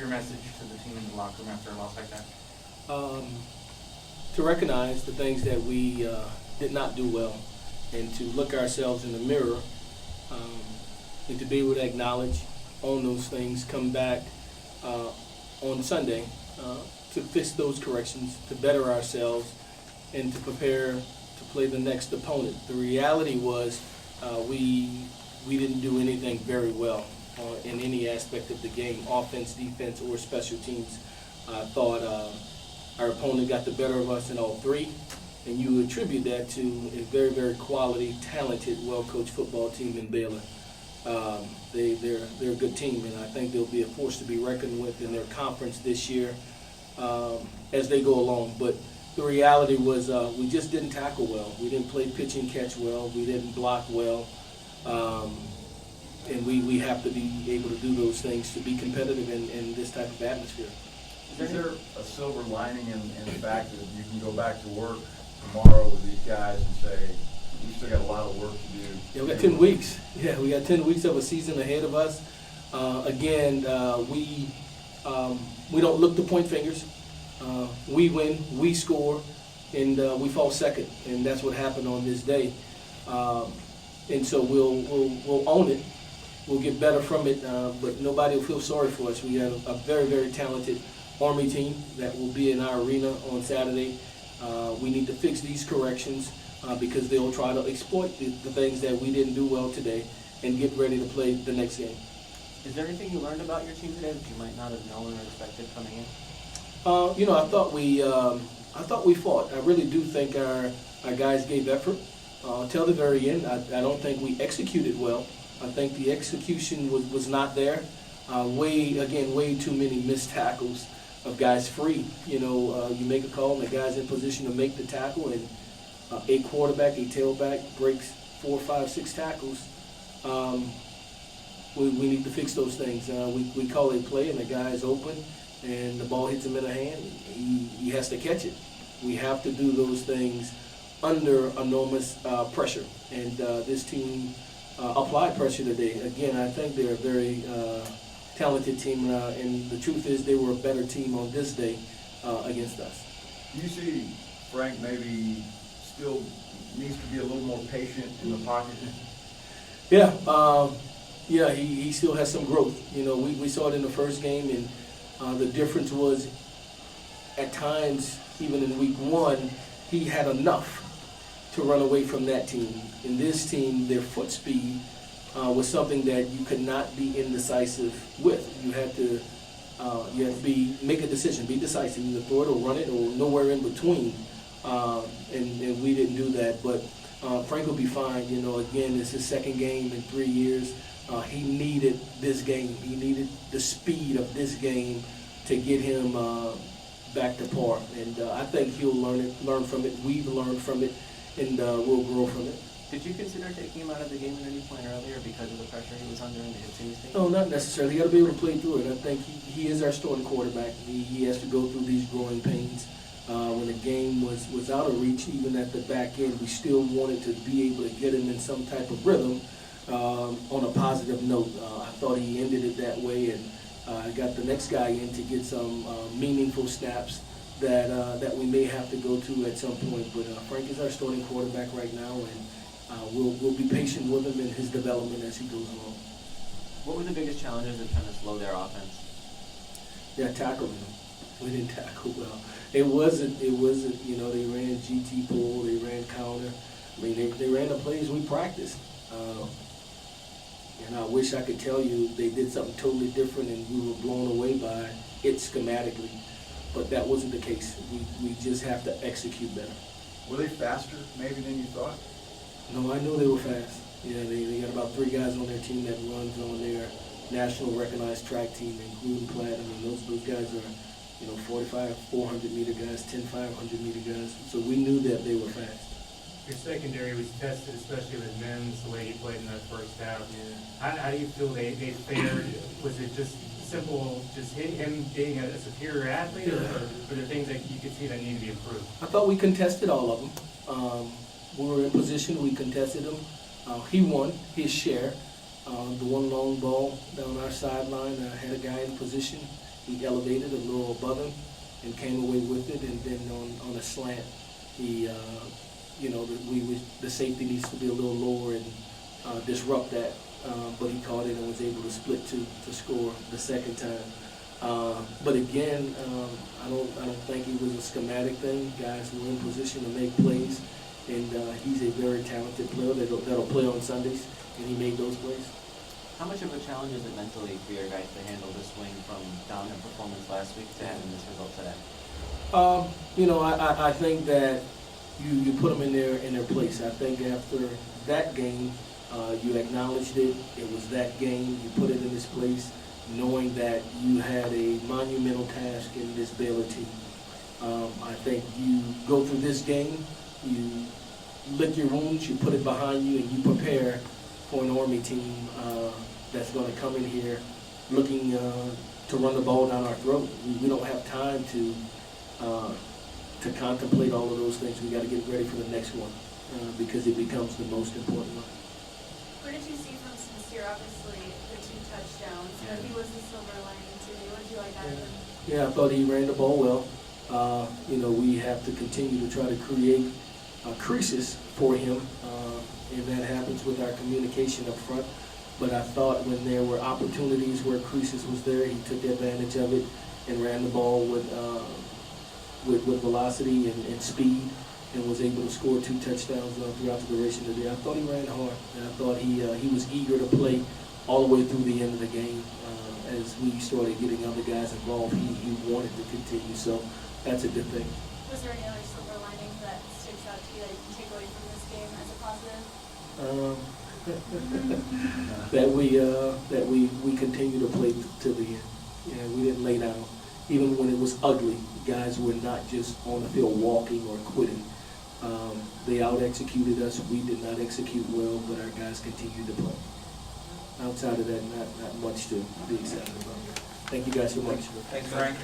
your message to the team in the locker room after a loss like that? To recognize the things that we did not do well, and to look ourselves in the mirror, and to be able to acknowledge, own those things, come back on Sunday to fix those corrections, to better ourselves, and to prepare to play the next opponent. The reality was we didn't do anything very well in any aspect of the game, offense, defense, or special teams. I thought our opponent got the better of us in all three, and you attribute that to a very, very quality, talented, well-coached football team in Baylor. They're a good team, and I think they'll be a force to be reckoned with in their conference this year as they go along. But the reality was we just didn't tackle well. We didn't play pitch and catch well. We didn't block well. And we have to be able to do those things to be competitive in this type of atmosphere. Is there a silver lining in the fact that you can go back to work tomorrow with these guys and say, we still got a lot of work to do? Yeah, we got 10 weeks. Yeah, we got 10 weeks of a season ahead of us. We don't look to point fingers. We win, we score, and we fall second, and that's what happened on this day. And so we'll own it. We'll get better from it, but nobody will feel sorry for us. We have a very, very talented Army team that will be in our arena on Saturday. We need to fix these corrections because they'll try to exploit the things that we didn't do well today and get ready to play the next game. Is there anything you learned about your team today that you might not have known or expected coming in? I thought we fought. I really do think our guys gave effort till the very end. I don't think we executed well. I think the execution was not there. Way too many missed tackles of guys free. You make a call and the guy's in position to make the tackle, and a quarterback, a tailback breaks 4, 5, 6 tackles. We need to fix those things. We call a play and the guy is open and the ball hits him in the hand. He has to catch it. We have to do those things under enormous pressure, and this team applied pressure today. Again, I think they're a very talented team, and the truth is they were a better team on this day against us. Do you see Frank maybe still needs to be a little more patient in the pocket? Yeah, he still has some growth. We saw it in the first game, and the difference was at times, even in week 1, he had enough to run away from that team. In this team, their foot speed was something that you could not be indecisive with. You had to make a decision, be decisive, either throw it or run it or nowhere in between. And we didn't do that, but Frank will be fine. Again, it's his second game in 3 years. He needed this game. He needed the speed of this game to get him back to par. And I think he'll learn from it. We've learned from it, and we'll grow from it. Did you consider taking him out of the game at any point earlier because of the pressure he was under in the Tuesday? No, not necessarily. He got to be able to play through it. I think he is our starting quarterback. He has to go through these growing pains. When the game was out of reach, even at the back end, we still wanted to be able to get him in some type of rhythm on a positive note. I thought he ended it that way, and got the next guy in to get some meaningful snaps that we may have to go to at some point. But Frank is our starting quarterback right now, and we'll be patient with him in his development as he goes along. What were the biggest challenges in trying to slow their offense? Yeah, tackling them. We didn't tackle well. It wasn't, they ran GT pull, they ran counter. I mean, they ran the plays we practiced. And I wish I could tell you they did something totally different and we were blown away by it schematically. But that wasn't the case. We just have to execute better. Were they faster maybe than you thought? No, I know they were fast. Yeah, they got about 3 guys on their team that runs on their national recognized track team, including Platt. I mean, those guys are, 45, 400-meter guys, 10, 500-meter guys. So we knew that they were fast. Your secondary was tested, especially with Mims, the way he played in that first half. Yeah. How do you feel they fared? Was it just simple, just him being a superior athlete, or were there things that you could see that need to be improved? I thought we contested all of them. We were in position, we contested them. He won his share. The one long ball down our sideline had a guy in position. he elevated a little above him and came away with it. And then on a slant, he, the safety needs to be a little lower and disrupt that. But he caught it and was able to split to score the second time. But again, I don't think it was a schematic thing. Guys were in position to make plays, and he's a very talented player that'll play on Sundays, and he made those plays. How much of a challenge is it mentally for your guys to handle this swing from dominant performance last week to having this result today? I think that you put them in their place. I think after that game, you acknowledged it. It was that game. You put it in its place, knowing that you had a monumental task in this Baylor team. I think you go through this game, you lick your wounds, you put it behind you, and you prepare for an Army team that's going to come in here looking to run the ball down our throat. We don't have time to contemplate all of those things. We got to get ready for the next one because it becomes the most important one. What did you see from Sincere? Obviously, the 2 touchdowns, but he was the silver lining today. What did you like out of him? Yeah, I thought he ran the ball well. We have to continue to try to create creases for him, and that happens with our communication up front. But I thought when there were opportunities where creases was there, he took advantage of it and ran the ball with velocity and speed, and was able to score 2 touchdowns throughout the duration of the day. I thought he ran hard, and I thought he was eager to play all the way through the end of the game. As we started getting other guys involved, he wanted to continue, so that's a good thing. Was there any other silver lining that sticks out to you that you can take away from this game as a positive? That we continue to play to the end. Yeah, we didn't lay down. Even when it was ugly, guys were not just on the field walking or quitting. They out-executed us. We did not execute well, but our guys continued to play. Outside of that, not much to be excited about. Thank you guys so much. Thanks, Frank.